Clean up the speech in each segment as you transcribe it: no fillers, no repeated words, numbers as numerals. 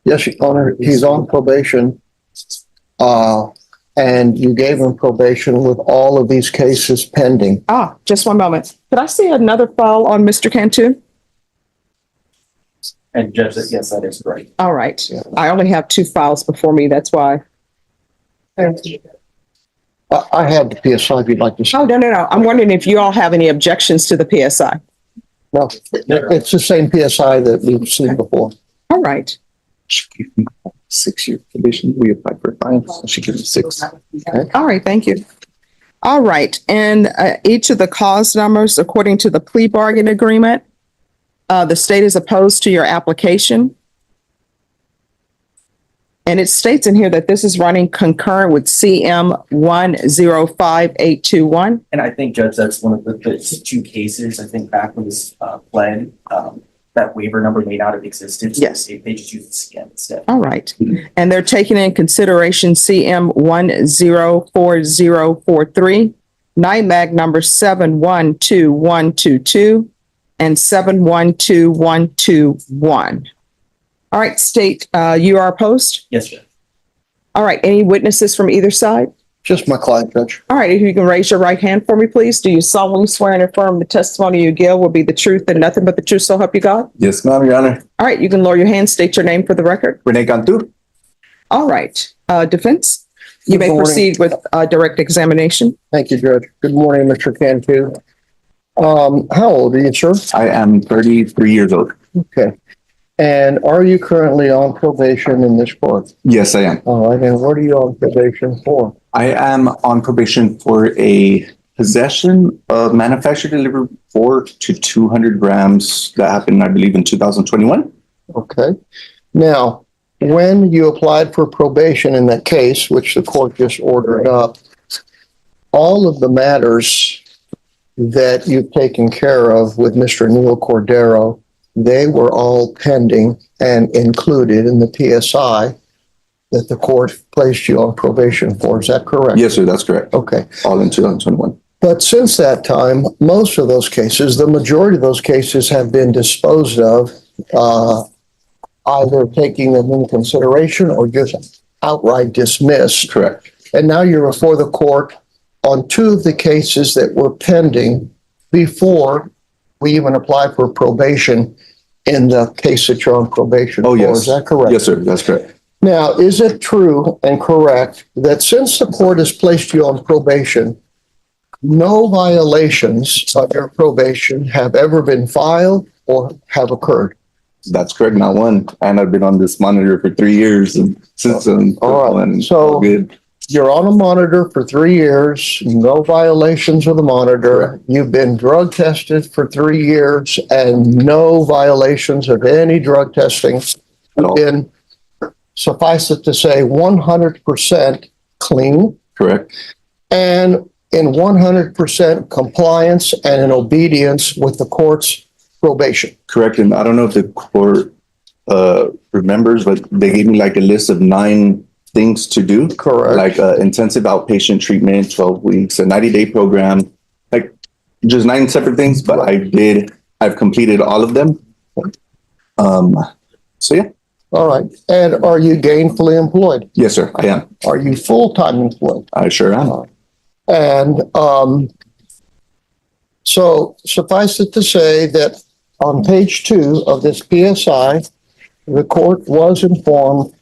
Yes, Your Honor, he's on probation. And you gave him probation with all of these cases pending. Just one moment. Could I see another file on Mr. Cantu? And Judge, yes, that is right. All right. I only have 2 files before me. That's why. I have the PSI if you'd like to see. Oh, no. I'm wondering if you all have any objections to the PSI. No, it's the same PSI that we've seen before. All right. 6-year probation. We applied for 5. So she gives 6. Okay. All right. Thank you. All right. And each of the cause numbers, according to the plea bargain agreement, the state is opposed to your application. And it states in here that this is running concurrent with CM 105821. And I think, Judge, that's one of the 2 cases, I think back when this pled, that waiver number may not have existed. So Yes. They just used the CM instead. All right. And they're taking in consideration CM 104043, NIMAG number 712122 and 712121. All right, state, you are opposed? Yes, Judge. All right, any witnesses from either side? Just my client, Judge. All right, if you can raise your right hand for me, please. Do you solemnly swear and affirm the testimony you give will be the truth and nothing but the truth, so help you God? Yes, ma'am, Your Honor. All right, you can lower your hand, state your name for the record. Rene Cantu. All right, defense, you Good may morning. proceed with direct examination. Thank you, Judge. Good morning, Mr. Cantu. How old are you, sir? I am 33 years old. Okay. And are you currently on probation in this court? Yes, I am. All right, and what are you on probation for? I am on probation for a possession of manufactured delivered 4 to 200 grams that happened, I believe, in 2021. Okay. Now, when you applied for probation in that case, which the court just ordered up, all of the matters that you've taken care of with Mr. Neil Cordero, they were all pending and included in the PSI that the court placed you on probation for. Is that correct? Yes, sir, that's correct. Okay. All in 2021. But since that time, most of those cases, the majority of those cases have been disposed of, either taking them into consideration or just outright dismissed. Correct. And now you're before the court on 2 of the cases that were pending before we even applied for probation in the case that you're on probation Oh, for. yes. Is that correct? Yes, sir, that's correct. Now, is it true and correct that since the court has placed you on probation, no violations of your probation have ever been filed or have occurred? That's correct, not one. And I've been on this monitor for 3 years and since then. All right, and so- good. You're on a monitor for 3 years, no violations of the monitor. Correct. You've been drug tested for 3 years and no violations of any drug testing. At You've all. been, suffice it to say, 100% clean Correct. and in 100% compliance and in obedience with the court's probation. Correct. And I don't know if the court remembers, but they gave me like a list of 9 things to do. Correct. Like intensive outpatient treatment, 12 weeks, a 90-day program, like just 9 separate things, but I've completed all of them. So yeah. All right. And are you gainfully employed? Yes, sir, I am. Are you full-time employed? I sure am. And so suffice it to say that on page 2 of this PSI, the court was informed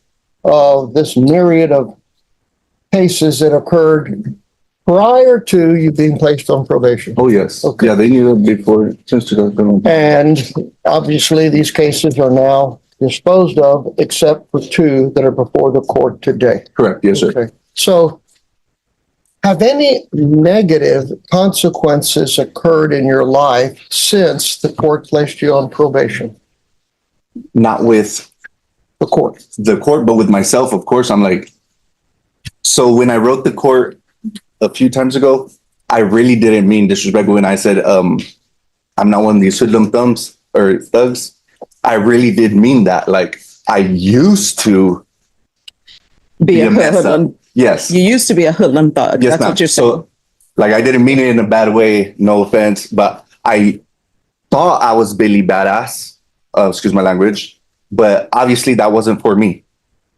of this myriad of cases that occurred prior to you being placed on probation. Oh, yes. Okay. Yeah, they knew that before, since 2021. And obviously, these cases are now disposed of, except for 2 that are before the court today. Correct, yes, sir. Okay. So have any negative consequences occurred in your life since the court placed you on probation? Not with The court. the court, but with myself, of course. I'm like, so when I wrote the court a few times ago, I really didn't mean disrespect when I said, I'm not one of these hoodlum thumbs or thugs. I really did mean that. Like, I used to Be a mess up. hoodlum. Yes. You used to be a hoodlum thug. Yes, That's ma'am. what you're saying. So, like, I didn't mean it in a bad way, no offense, but I thought I was Billy Badass, excuse my language, but obviously that wasn't for me.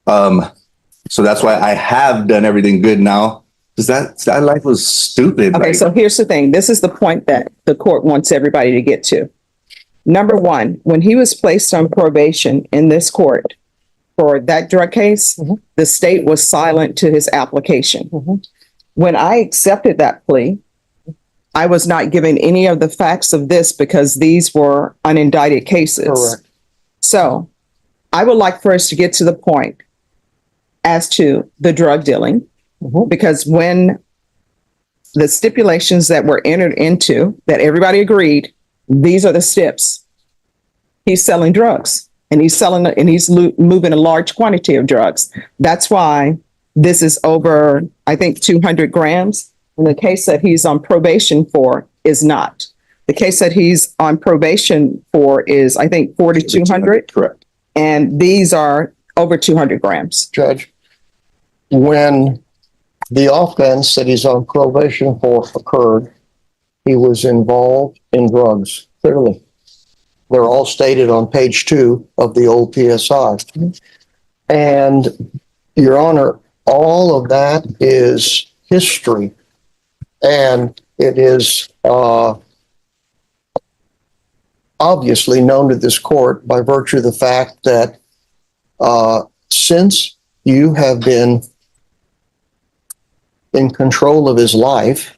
So that's why I have done everything good now. Because that life was stupid. Okay, like- so here's the thing. This is the point that the court wants everybody to get to. Number one, when he was placed on probation in this court for that drug case, the state was silent to his application. When I accepted that plea, I was not given any of the facts of this because these were unindicted cases. Correct. So I would like for us to get to the point as to the drug dealing, because when the stipulations that were entered into, that everybody agreed, these are the steps. He's selling drugs and he's moving a large quantity of drugs. That's why this is over, I think, 200 grams. And the case that he's on probation for is not. The case that he's on probation for is, I think, 4,200. Correct. And these are over 200 grams. Judge, when the offense that he's on probation for occurred, he was involved in drugs, clearly. They're all stated on page 2 of the old PSI. And, Your Honor, all of that is history. And it is obviously known to this court by virtue of the fact that since you have been in control of his life,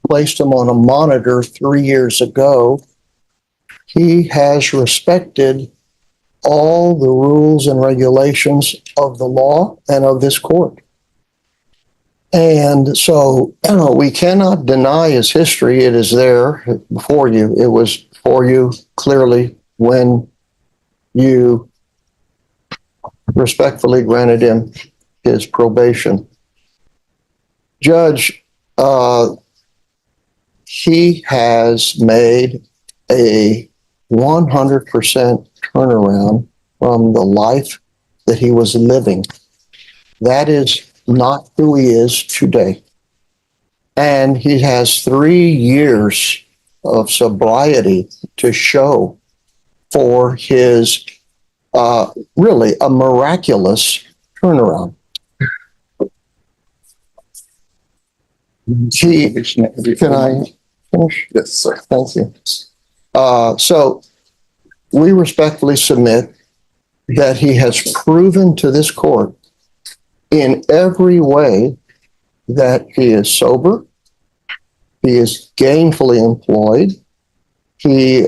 placed him on a monitor 3 years ago, he has respected all the rules and regulations of the law and of this court. And so we cannot deny his history. It is there before you. It was for you clearly when you respectfully granted him his probation. Judge, he has made a 100% turnaround from the life that he was living. That is not who he is today. And he has 3 years of sobriety to show for his really a miraculous turnaround. Can I finish? Yes, sir. Thank you. So we respectfully submit that he has proven to this court in every way that he is sober, he is gainfully employed, he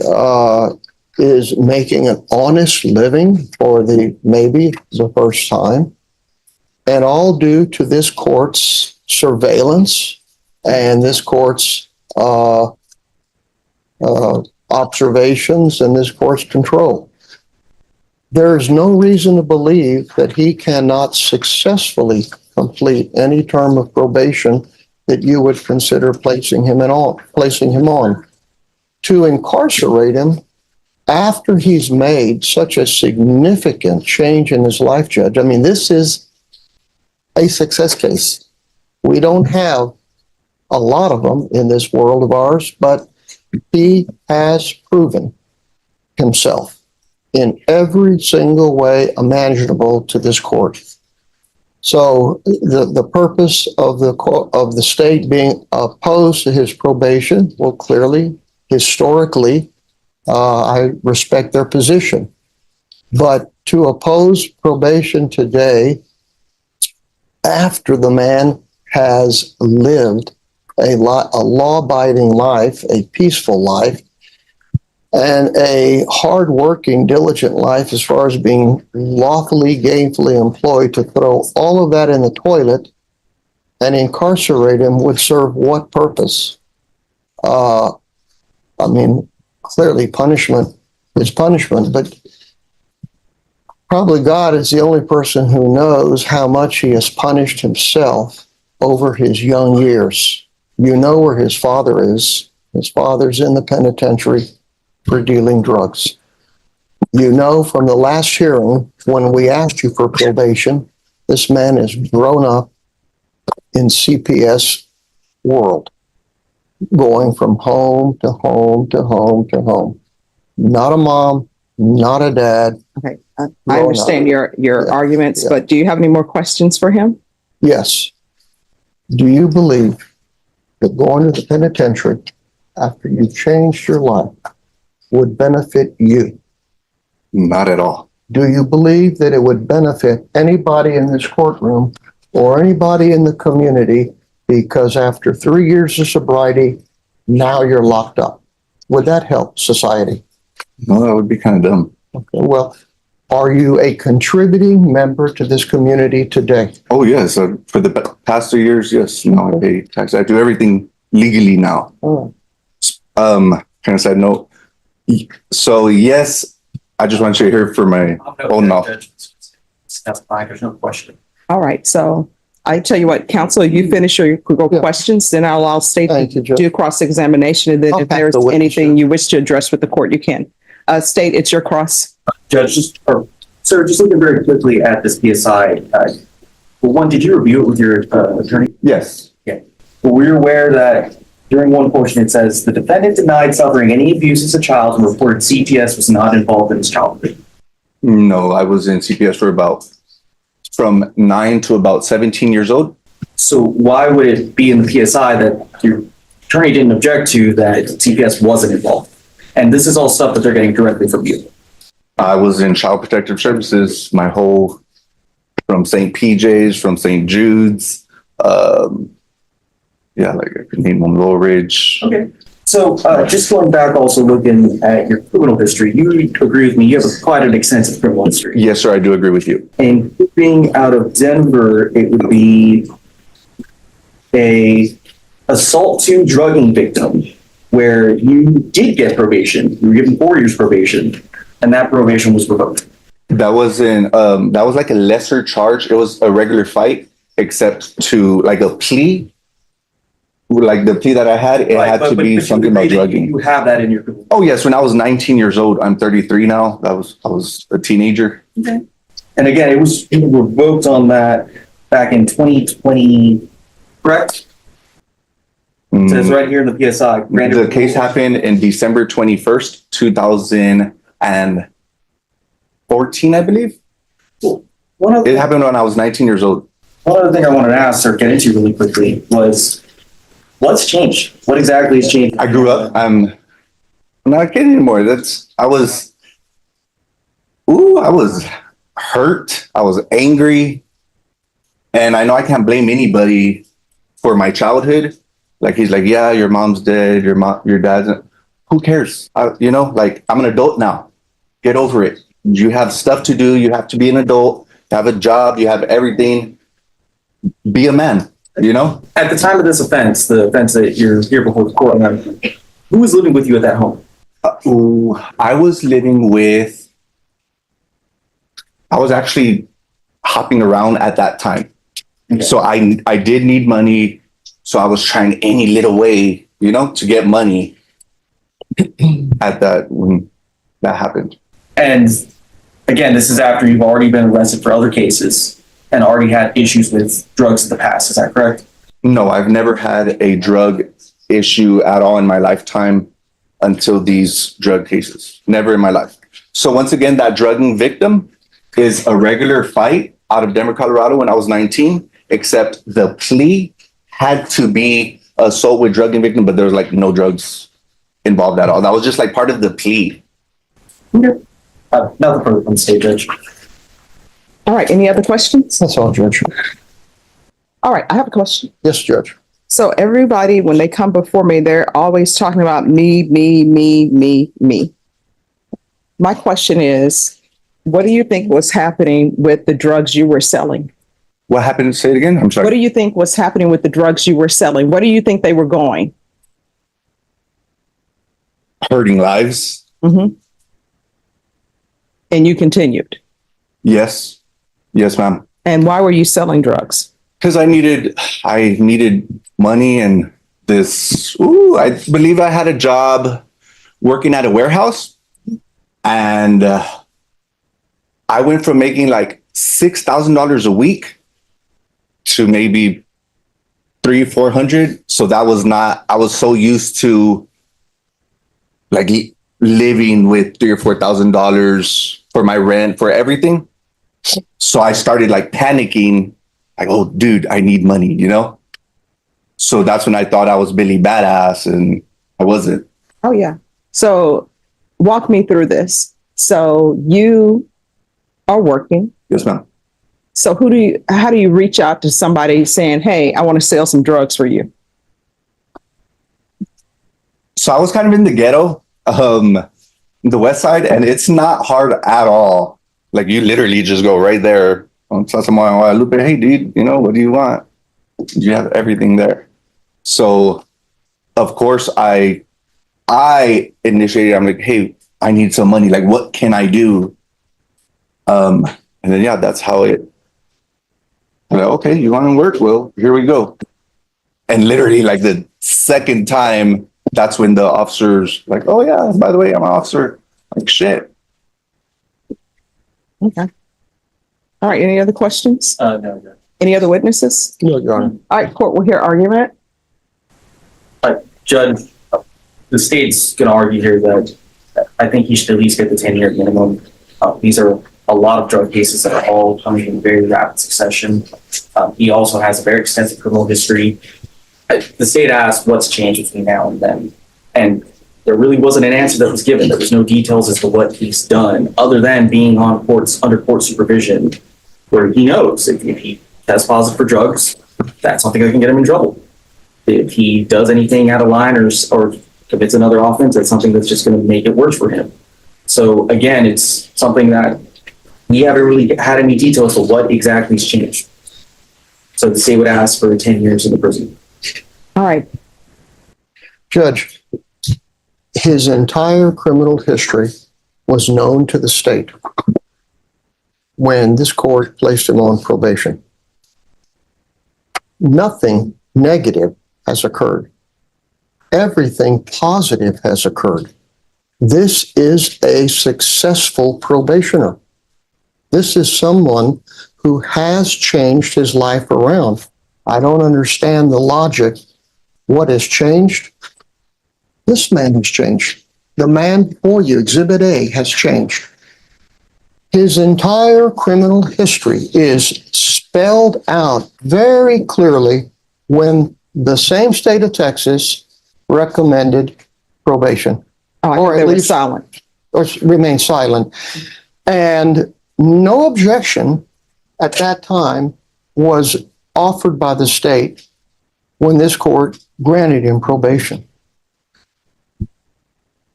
is making an honest living for maybe the first time, and all due to this court's surveillance and this court's observations and this court's control. There is no reason to believe that he cannot successfully complete any term of probation that you would consider placing him on. To incarcerate him after he's made such a significant change in his life, Judge. I mean, this is a success case. We don't have a lot of them in this world of ours, but he has proven himself in every single way imaginable to this court. So the purpose of the state being opposed to his probation, well, clearly, historically, I respect their position. But to oppose probation today, after the man has lived a law-abiding life, a peaceful life, and a hard-working, diligent life as far as being lawfully, gainfully employed, to throw all of that in the toilet and incarcerate him would serve what purpose? I mean, clearly punishment is punishment, but probably God is the only person who knows how much he has punished himself over his young years. You know where his father is. His father's in the penitentiary for dealing drugs. You know from the last hearing, when we asked you for probation, this man has grown up in CPS world, going from home to home to home to home. Not a mom, not a dad, Okay, I No, understand your Yeah, arguments, yeah. but do you have any more questions for him? Yes. Do you believe that going to the penitentiary after you've changed your life would benefit you? Not at all. Do you believe that it would benefit anybody in this courtroom or anybody in the community because after 3 years of sobriety, now you're locked up? Would that help society? No, that would be kind of dumb. Okay, well, are you a contributing member to this community today? Oh, yes. For the past 2 years, yes. Now I pay tax. I do everything legally now. Oh. Kind of side note. So, yes, I just want you to hear for my own knowledge. That's fine, there's no question. All right, so I tell you what, counsel, you finish your Yeah. questions, then I'll allow State Thank you, to Judge. do cross-examination, and then I'll if pass there's the witness, anything you wish to address with the court, you can. State, it's your cross. Judge, sir, just looking very quickly at this PSI, well, one, did you review it with your attorney? Yes. Well, we're aware that during one portion, it says the defendant denied suffering any abuse as a child and reported CPS was not involved in his childhood. No, I was in CPS for from 9 to about 17 years old. So why would it be in the PSI that your attorney didn't object to that CPS wasn't involved? And this is all stuff that they're getting directly from you. I was in Child Protective Services from St. PJ's, from St. Jude's. Yeah, like I could name them, Low Ridge. Okay. So just going back, also looking at your criminal history, you agree with me, you have quite an extensive criminal history. Yes, sir, I do agree with you. And being out of Denver, it would be a assault to drugging victim where you did get probation. You were given 4 years probation, and that probation was revoked. That was like a lesser charge. It was a regular fight, except to like a plea. Like the plea that I had, it had to be something about drugging. You have that in your criminal. Oh yes, when I was 19 years old, I'm 33 now. I was a teenager. Okay. And again, it was revoked on that back in 2020, correct? It says right here in the PSI. The case happened in December 21st, 2014, I believe. It happened when I was 19 years old. One other thing I wanted to ask or get into really quickly was, what's changed? What exactly has changed? I grew up. I'm not kidding anymore. I was hurt. I was angry. And I know I can't blame anybody for my childhood. Like he's like, yeah, your mom's dead. Your dad's. Who cares? I'm an adult now. Get over it. You have stuff to do. You have to be an adult. You have a job. You have everything. Be a man. At the time of this offense, the offense that you're here before the court, who was living with you at that home? I was actually hopping around at that time. Okay. So I did need money. So I was trying any little way, to get money at that when that happened. And again, this is after you've already been arrested for other cases and already had issues with drugs in the past. Is that correct? No, I've never had a drug issue at all in my lifetime until these drug cases. Never in my life. So once again, that drugging victim is a regular fight out of Denver, Colorado when I was 19, except the plea had to be assault with drugging victim, but there was like no drugs involved at all. That was just like part of the plea. Okay. Nothing further from the state judge. All right, any other questions? That's all, Judge. All right, I have a question. Yes, Judge. So everybody, when they come before me, they're always talking about me. My question is, what do you think was happening with the drugs you were selling? What happened? Say it again. I'm sorry. What do you think was happening with the drugs you were selling? Where do you think they were going? Hurting lives. Mm-hmm. And you continued. Yes. Yes, ma'am. And why were you selling drugs? Because I needed money and I believe I had a job working at a warehouse, and I went from making like $6,000 a week to maybe $300-400. So that was not, I was so used to like living with $3,000 or $4,000 for my rent, for everything. So I started like panicking, like, oh, dude, I need money, you know? So that's when I thought I was Billy Badass, and I wasn't. Oh, yeah. So walk me through this. So you are working. Yes, ma'am. So how do you reach out to somebody saying, hey, I want to sell some drugs for you? So I was kind of in the ghetto, the west side, and it's not hard at all. Like you literally just go right there on Sasamawa Lupe, hey dude, you know, what do you want? You have everything there. So of course I initiated, I'm like, hey, I need some money. Like, what can I do? And then yeah, that's how it. I'm like, okay, you want to work? Well, here we go. And literally, like the second time, that's when the officers like, oh yeah, by the way, I'm an officer. Like shit. Okay. All right. Any other questions? No. Any other witnesses? No, Your Honor. All right, court will hear argument. Judge, the state's going to argue here that I think he should at least get the 10-year minimum. These are a lot of drug cases that are all coming in very rapid succession. He also has a very extensive criminal history. The state asked what's changed between now and then. And there really wasn't an answer that was given. There was no details as to what he's done other than being on under court supervision, where he knows if he tests positive for drugs, that's something that can get him in trouble. If he does anything out of line or commits another offense, that's something that's just going to make it worse for him. So again, it's something that we haven't really had any details of what exactly has changed. So the state would ask for 10 years in the prison. All right. Judge, his entire criminal history was known to the state when this court placed him on probation. Nothing negative has occurred. Everything positive has occurred. This is a successful probationer. This is someone who has changed his life around. I don't understand the logic. What has changed? This man has changed. The man before you, Exhibit A, has changed. His entire criminal history is spelled out very clearly when the same state of Texas recommended probation. Or at least silent. Or remain silent. And no objection at that time was offered by the state when this court granted him probation.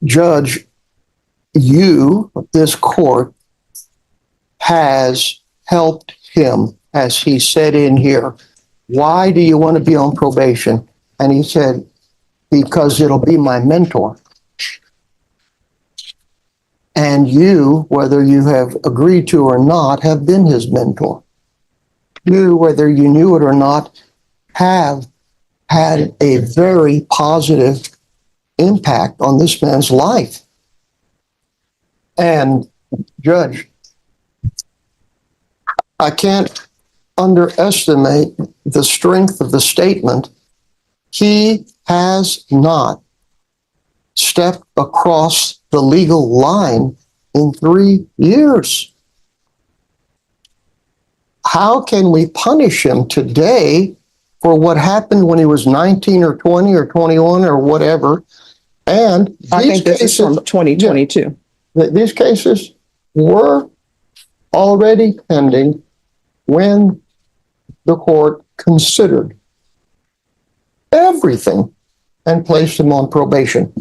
Judge, this court, has helped him, as he said in here. Why do you want to be on probation? And he said, because it'll be my mentor. And you, whether you have agreed to or not, have been his mentor. You, whether you knew it or not, have had a very positive impact on this man's life. And Judge, I can't underestimate the strength of the statement. He has not stepped across the legal line in 3 years. How can we punish him today for what happened when he was 19 or 20 or 21 or whatever? And I think this is from 2022. These cases were already pending when the court considered everything and placed him on probation.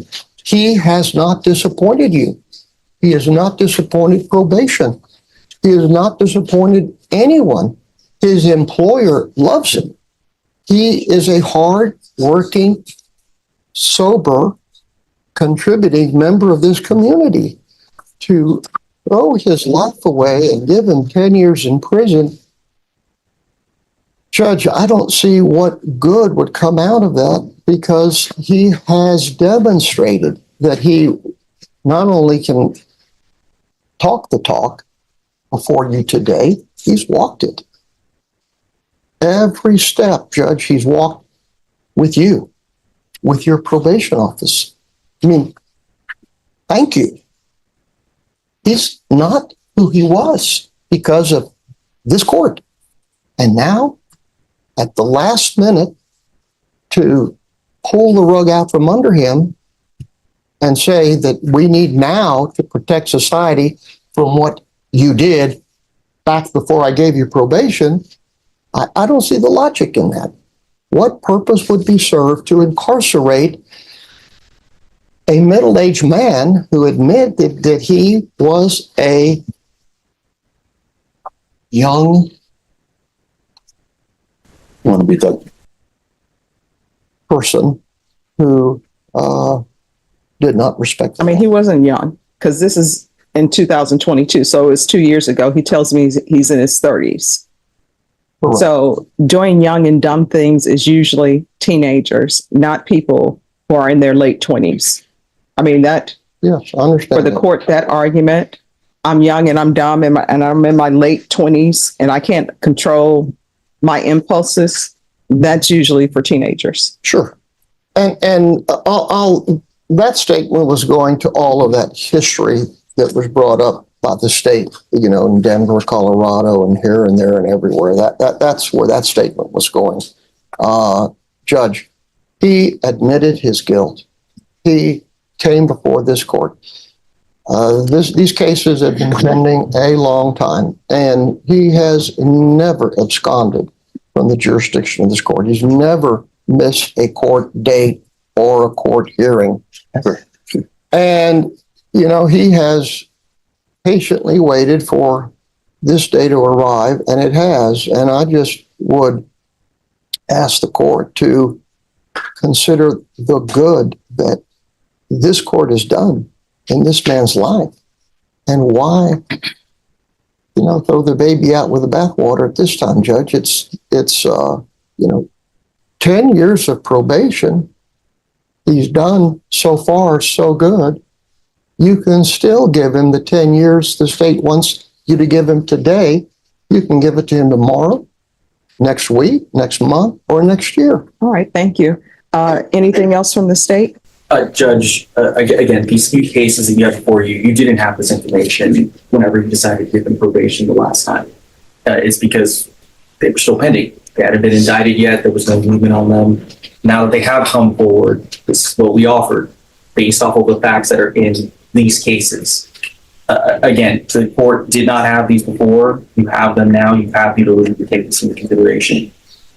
He has not disappointed you. He has not disappointed probation. He has not disappointed anyone. His employer loves him. He is a hard-working, sober, contributing member of this community. To throw his life away and give him 10 years in prison, Judge, I don't see what good would come out of that, because he has demonstrated that he not only can talk the talk before you today, he's walked it. Every step, Judge, he's walked with you, with your probation office. I mean, thank you. He's not who he was because of this court. And now, at the last minute, to pull the rug out from under him and say that we need now to protect society from what you did back before I gave you probation, I don't see the logic in that. What purpose would be served to incarcerate a middle-aged man who admitted that he was a young, Want to be done? person who did not respect the I mean, law? he wasn't young because this is in 2022. So it was 2 years ago. He tells me he's in his 30s. Correct. So doing young and dumb things is usually teenagers, not people who are in their late 20s. I mean, that Yes, I understand. for the that. court, that argument, I'm young and I'm dumb and I'm in my late 20s and I can't control my impulses. That's usually for teenagers. Sure. And that statement was going to all of that history that was brought up by the state, in Denver, Colorado, and here and there and everywhere. That's where that statement was going. Judge, he admitted his guilt. He came before this court. These cases have been pending a long time, and he has never absconded from the jurisdiction of this court. He's never missed a court date or a court hearing. Ever. And, he has patiently waited for this day to arrive, and it has. And I just would ask the court to consider the good that this court has done in this man's life, and why, throw the baby out with the bathwater at this time, Judge. It's 10 years of probation. He's done so far so good. You can still give him the 10 years the state wants you to give him today. You can give it to him tomorrow, next week, next month, or next year. All right. Thank you. Anything else from the state? Judge, again, these few cases that you have before you, you didn't have this information whenever you decided to give them probation the last time. It's because they were still pending. They hadn't been indicted yet. There was no movement on them. Now that they have come forward, this is what we offered based off of the facts that are in these cases. Again, the court did not have these before. You have them now. You have the ability to take this into consideration.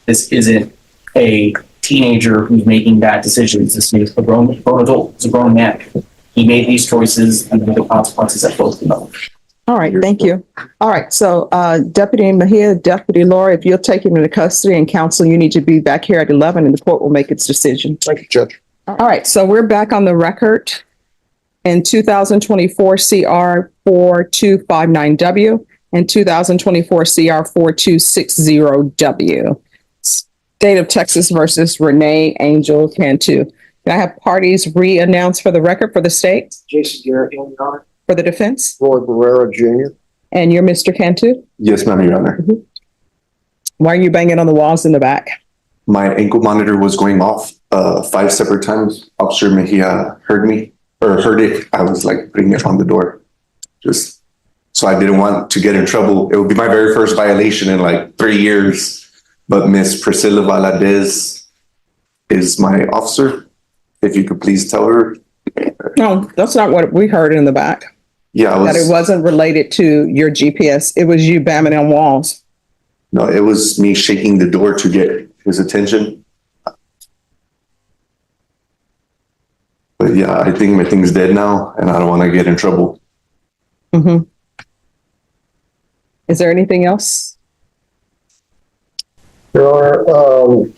This isn't a teenager who's making bad decisions. This is a grown adult. It's a grown man. He made these choices, and the consequences that both know. All right. Thank you. All right. So Deputy Mejia, Deputy Laura, if you'll take him into custody and counsel, you need to be back here at 11 and the court will make its decision. Thank you, Judge. All right. So we're back on the record in 2024 CR 4259W and 2024 CR 4260W. State of Texas versus Renee Angel Cantu. Can I have parties re-announced for the record for the state, Jason Garrett, Your Honor. for the defense? Roy Barrera Jr. And you're Mr. Cantu? Yes, ma'am, Your Honor. Why are you banging on the walls in the back? My ankle monitor was going off 5 separate times. Officer Mejia heard it. I was like putting it on the door. Just so I didn't want to get in trouble. It would be my very first violation in like 3 years. But Miss Priscilla Valadez is my officer. If you could please tell her. No, that's not what we heard in the back. Yeah, That it wasn't related to your GPS. It was you banging on walls. No, it was me shaking the door to get his attention. But yeah, I think my thing's dead now, and I don't want to get in trouble. Mm-hmm. Is there anything else? Your Honor,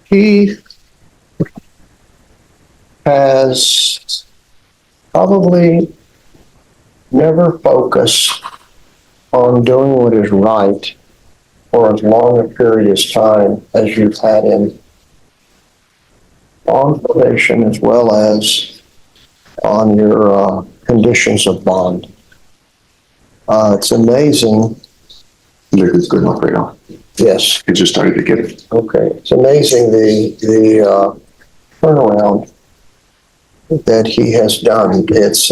he has probably never focused on doing what is right for as long a period of time as you've had him on probation as well as on your conditions of bond. It's amazing. It's good enough right now. Yes. It just started to get it. Okay. It's amazing the turnaround that he has done. It's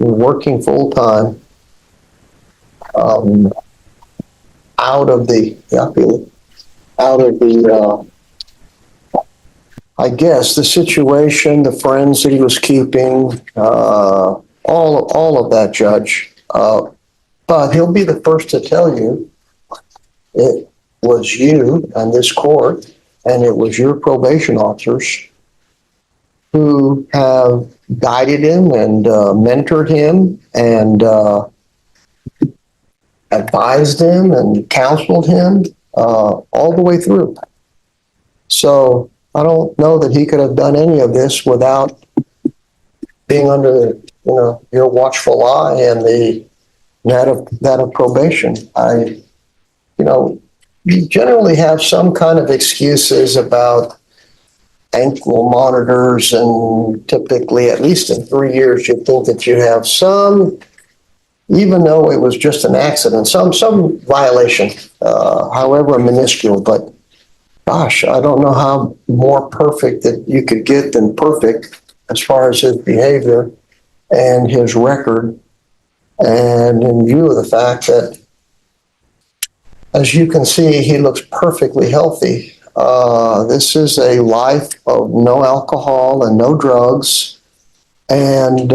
working full-time, out of the, yeah, I feel it, out of the, I guess, the situation, the friends that he was keeping, all of that, Judge. But he'll be the first to tell you it was you and this court, and it was your probation officers who have guided him and mentored him and advised him and counseled him all the way through. So I don't know that he could have done any of this without being under, your watchful eye and that of probation. You generally have some kind of excuses about ankle monitors, and typically, at least in 3 years, you think that you have some, even though it was just an accident, some violation, however minuscule. But gosh, I don't know how more perfect that you could get than perfect as far as his behavior and his record. And in view of the fact that, as you can see, he looks perfectly healthy. This is a life of no alcohol and no drugs, and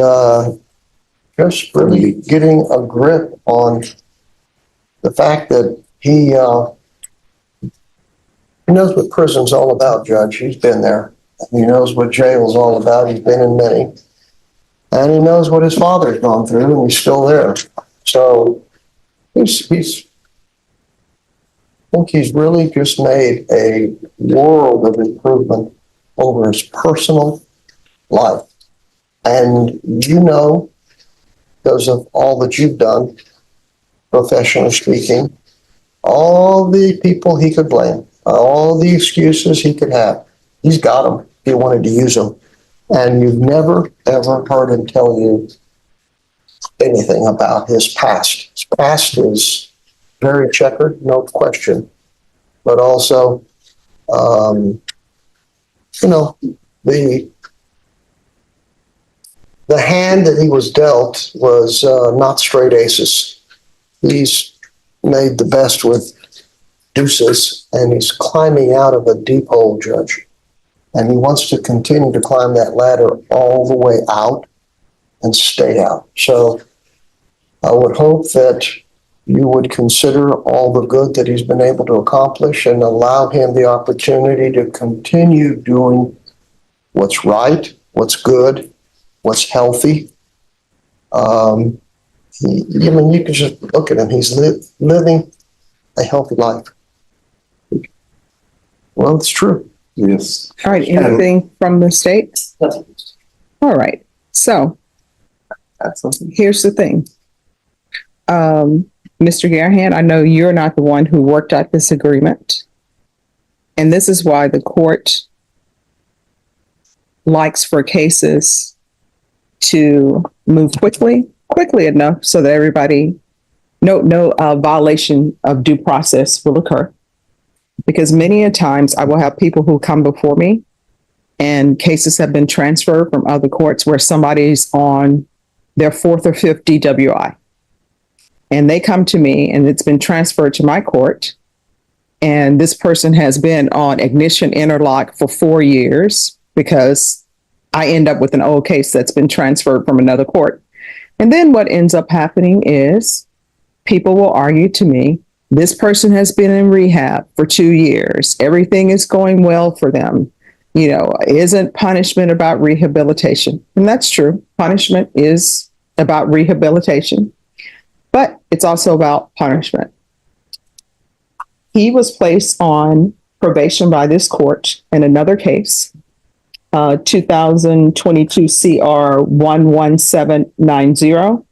just really getting a grip on the fact that he knows what prison's all about, Judge. He's been there. He knows what jail's all about. He's been in many. And he knows what his father's gone through, and he's still there. So I think he's really just made a world of improvement over his personal life. And because of all that you've done, professionally speaking, all the people he could blame, all the excuses he could have, he's got them if he wanted to use them. And you've never, ever heard him tell you anything about his past. His past is very checkered, no question. But also, the hand that he was dealt was not straight aces. He's made the best with deuces, and he's climbing out of a deep hole, Judge. And he wants to continue to climb that ladder all the way out and stay out. So I would hope that you would consider all the good that he's been able to accomplish and allow him the opportunity to continue doing what's right, what's good, what's healthy. You can just look at him. He's living a healthy life. Well, it's true. Yes. All right, anything from the state? All right, so That's something. here's the thing. Mr. Garahan, I know you're not the one who worked out this agreement. And this is why the court likes for cases to move quickly enough so that everybody, no violation of due process will occur. Because many a times I will have people who come before me and cases have been transferred from other courts where somebody's on their fourth or fifth DWI. And they come to me and it's been transferred to my court. And this person has been on ignition interlock for 4 years because I end up with an old case that's been transferred from another court. And then what ends up happening is people will argue to me, this person has been in rehab for 2 years. Everything is going well for them. Isn't punishment about rehabilitation? And that's true. Punishment is about rehabilitation, but it's also about punishment. He was placed on probation by this court in another case, 2022 CR 11790.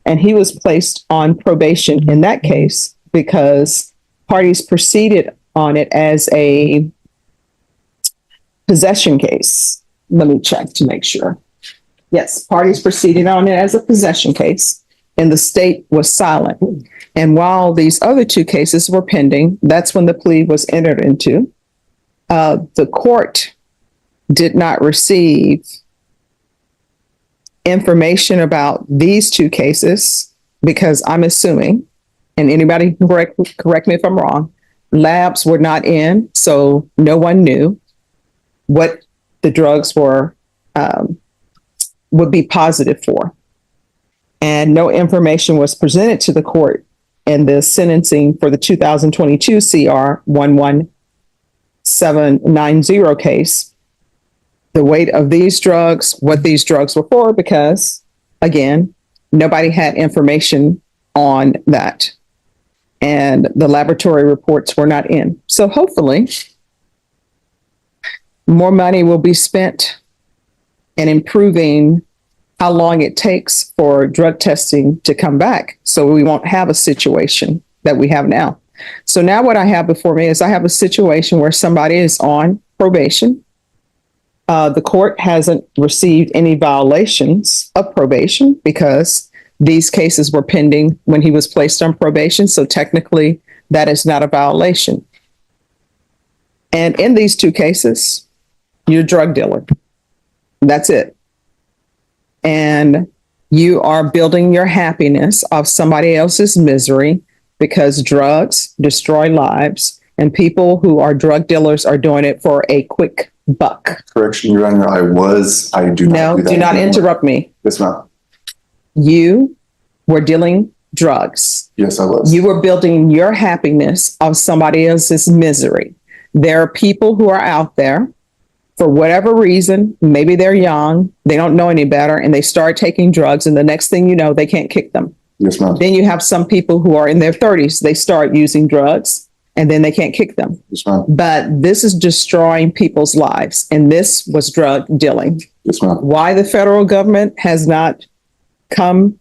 And he was placed on probation in that case because parties proceeded on it as a possession case. Let me check to make sure. Yes, parties proceeded on it as a possession case, and the state was silent. And while these other two cases were pending, that's when the plea was entered into. The court did not receive information about these two cases, because I'm assuming, and anybody can correct me if I'm wrong, labs were not in, so no one knew what the drugs were, would be positive for. And no information was presented to the court in the sentencing for the 2022 CR 11790 case, the weight of these drugs, what these drugs were for, because again, nobody had information on that. And the laboratory reports were not in. So hopefully more money will be spent in improving how long it takes for drug testing to come back, so we won't have a situation that we have now. So now what I have before me is I have a situation where somebody is on probation. The court hasn't received any violations of probation because these cases were pending when he was placed on probation. So technically that is not a violation. And in these two cases, you're a drug dealer. That's it. And you are building your happiness off somebody else's misery, because drugs destroy lives, and people who are drug dealers are doing it for a quick buck. Correction, Your Honor, I do not No, do that do not anymore. interrupt me. Yes, ma'am. You were dealing drugs. Yes, I was. You were building your happiness off somebody else's misery. There are people who are out there, for whatever reason, maybe they're young, they don't know any better, and they start taking drugs, and the next thing you know, they can't kick them. Yes, ma'am. Then you have some people who are in their 30s, they start using drugs, and then they can't kick them. Yes, ma'am. But this is destroying people's lives, and this was drug dealing. Yes, ma'am. Why the federal government has not come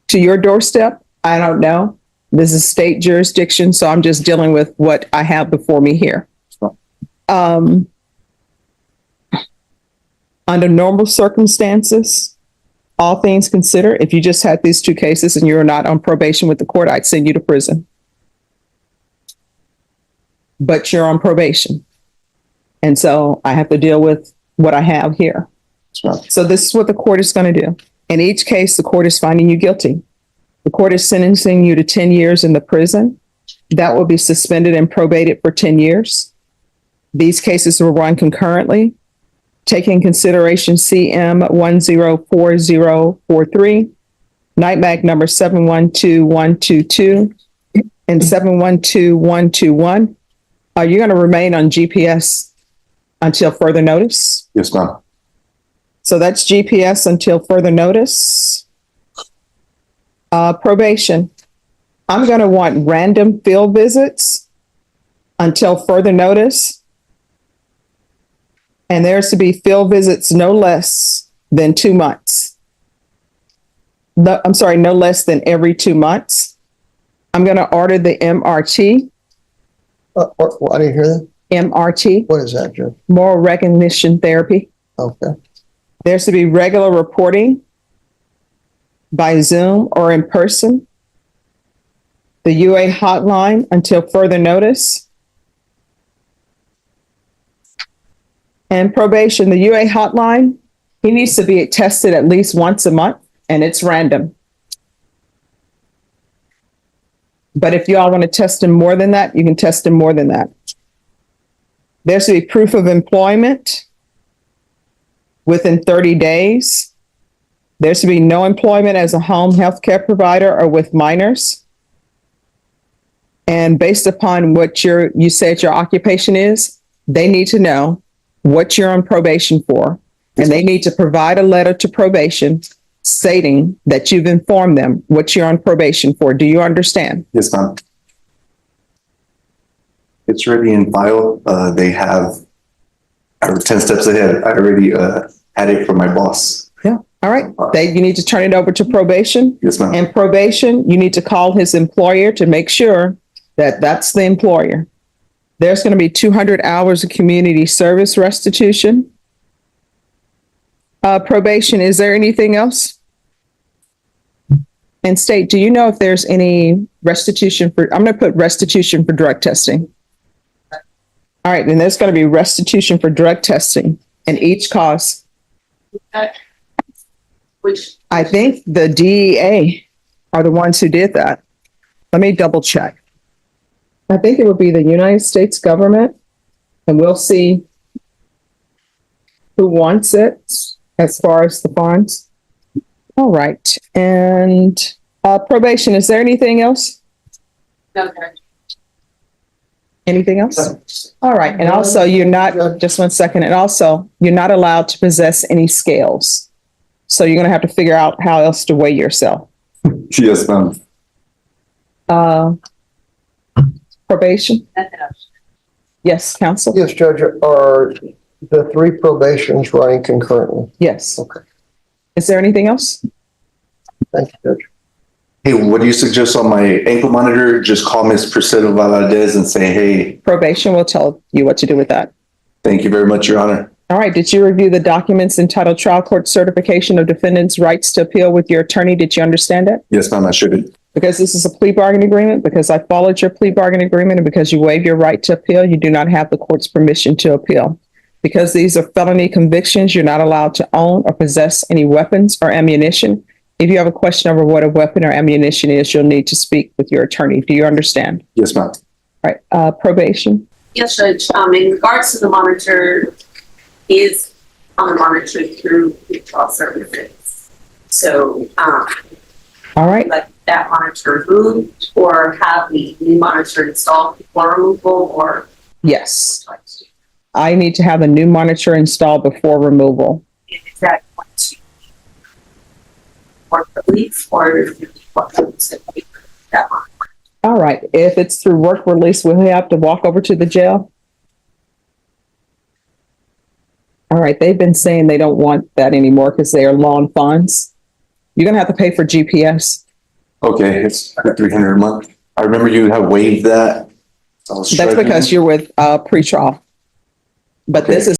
to your doorstep, I don't know. This is state jurisdiction, so I'm just dealing with what I have before me here. Under normal circumstances, all things considered, if you just had these two cases and you're not on probation with the court, I'd send you to prison. But you're on probation. And so I have to deal with what I have here. Yes, ma'am. So this is what the court is going to do. In each case, the court is finding you guilty. The court is sentencing you to 10 years in the prison. That will be suspended and probated for 10 years. These cases will run concurrently. Take in consideration CM 104043, NITMAG number 712122 and 712121. Are you going to remain on GPS until further notice? Yes, ma'am. So that's GPS until further notice. Probation. I'm going to want random field visits until further notice. And there's to be field visits no less than 2 months. No less than every 2 months. I'm going to order the MRT. I didn't hear that. MRT, What is that, Joe? moral recognition therapy. Okay. There's to be regular reporting by Zoom or in person. The UA hotline until further notice. And probation, the UA hotline, he needs to be tested at least once a month, and it's random. But if you all want to test him more than that, you can test him more than that. There's to be proof of employment within 30 days. There's to be no employment as a home health care provider or with minors. And based upon what you said your occupation is, they need to know what you're on probation for, and they need to provide a letter to probation stating that you've informed them what you're on probation for. Do you understand? Yes, ma'am. It's already in file. I was 10 steps ahead. I already had it from my boss. Yeah. All right. You need to turn it over to probation. Yes, ma'am. And probation, you need to call his employer to make sure that that's the employer. There's going to be 200 hours of community service restitution. Probation, is there anything else? And state, do you know if there's any restitution I'm going to put restitution for drug testing. All right, then there's going to be restitution for drug testing, and each cost Which, I think the DEA are the ones who did that. Let me double check. I think it would be the United States government, and we'll see who wants it as far as the funds. All right, and probation, is there anything else? okay. Anything else? All right, and also you're not, just one second, and also you're not allowed to possess any scales. So you're gonna have to figure out how else to weigh yourself. Yes, ma'am. Probation? Nothing else. Yes, counsel? Yes, Judge, are the three probations running concurrently? Yes. Okay. Is there anything else? Thank you, Judge. Hey, what do you suggest on my ankle monitor? Just call Miss Priscilla Valadez and say, hey, Probation will tell you what to do with that. thank you very much, Your Honor. All right, did you review the documents entitled Trial Court Certification of Defendant's Rights to Appeal with your attorney? Did you understand it? Yes, ma'am, I should. Because this is a plea bargaining agreement, because I followed your plea bargaining agreement, and because you waived your right to appeal, you do not have the court's permission to appeal. Because these are felony convictions, you're not allowed to own or possess any weapons or ammunition. If you have a question over what a weapon or ammunition is, you'll need to speak with your attorney. Do you understand? Yes, ma'am. All right, probation. Yes, Judge, in regards to the monitor, is on the monitor through withdrawal services. So, All right, like that monitor removed or have the new monitor installed before removal or? yes. I need to have a new monitor installed before removal. Is that going to work release or is it what that monitor? All right, if it's through work release, will he have to walk over to the jail? All right, they've been saying they don't want that anymore because they are low on funds. You're gonna have to pay for GPS. Okay, it's $300 a month. I remember you have waived that. That's because you're with pretrial. But this is